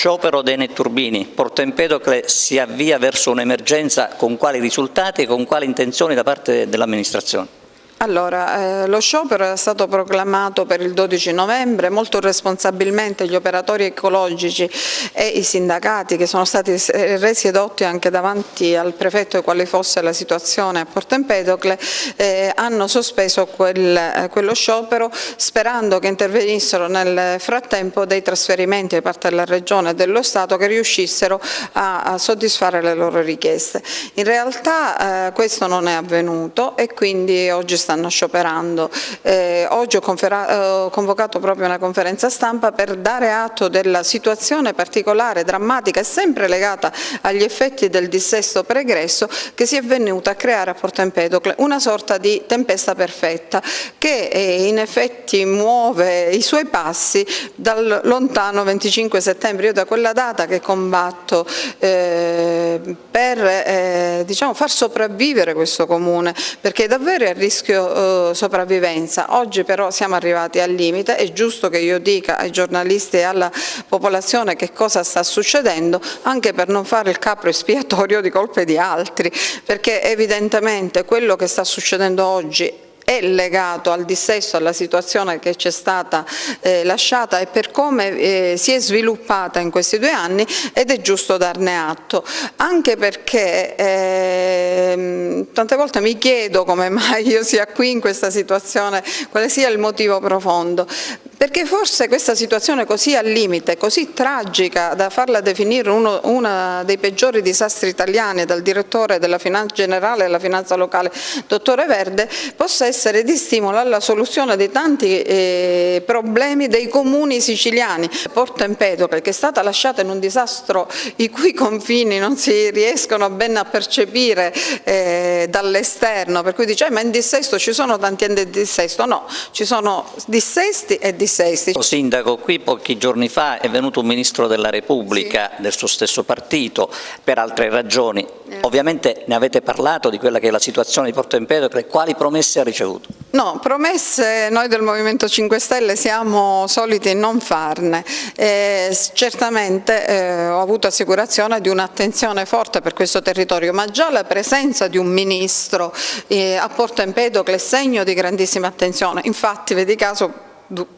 Sciopero dei netturbini. Porto Empedocle si avvia verso un'emergenza, con quali risultati e con quali intenzioni da parte dell'amministrazione? Allora, lo sciopero è stato proclamato per il 12 novembre, molto responsabilmente gli operatori ecologici e i sindacati, che sono stati resi edotti anche davanti al prefetto di quale fosse la situazione a Porto Empedocle, hanno sospeso quello sciopero, sperando che intervenissero nel frattempo dei trasferimenti da parte della Regione e dello Stato che riuscissero a soddisfare le loro richieste. In realtà questo non è avvenuto e quindi oggi stanno scioperando. Oggi ho convocato proprio una conferenza stampa per dare atto della situazione particolare, drammatica e sempre legata agli effetti del dissesto pregresso che si è venuta a creare a Porto Empedocle, una sorta di tempesta perfetta che in effetti muove i suoi passi dal lontano 25 settembre. Io da quella data che combatto per diciamo, far sopravvivere questo comune, perché davvero è a rischio sopravvivenza. Oggi però siamo arrivati al limite, è giusto che io dica ai giornalisti e alla popolazione che cosa sta succedendo, anche per non fare il capro espiatorio di colpe di altri, perché evidentemente quello che sta succedendo oggi è legato al dissesto, alla situazione che ci è stata lasciata e per come si è sviluppata in questi 2 anni, ed è giusto darne atto, anche perché tante volte mi chiedo come mai io sia qui in questa situazione, quale sia il motivo profondo. Perché forse questa situazione così al limite, così tragica da farla definire uno dei peggiori disastri italiani dal direttore della finanza generale e della finanza locale, dottore Verde, possa essere di stimolo alla soluzione di tanti problemi dei comuni siciliani. Porto Empedocle, che è stata lasciata in un disastro i cui confini non si riescono ben a percepire dall'esterno, per cui dice ma in dissesto ci sono tanti enti di dissesto. No, ci sono dissesti e dissesti. Sindaco, qui pochi giorni fa è venuto un ministro della Repubblica, sì, del suo stesso partito, per altre ragioni. Ovviamente ne avete parlato di quella che è la situazione di Porto Empedocle, quali promesse ha ricevuto? No, promesse noi del Movimento 5 Stelle siamo soliti non farne. Certamente ho avuto assicurazione di un'attenzione forte per questo territorio, ma già la presenza di un ministro a Porto Empedocle è segno di grandissima attenzione. Infatti, vedi caso,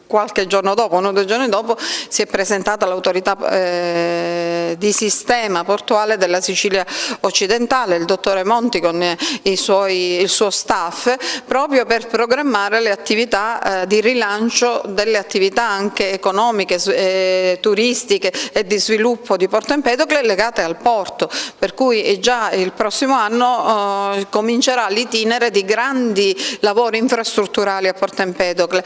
qualche giorno dopo, 1 o 2 giorni dopo, si è presentata l'autorità di sistema portuale della Sicilia occidentale, il dottore Monti con il suo staff, proprio per programmare le attività di rilancio delle attività anche economiche, turistiche e di sviluppo di Porto Empedocle legate al porto, per cui già il prossimo anno comincerà l'itinere di grandi lavori infrastrutturali a Porto Empedocle.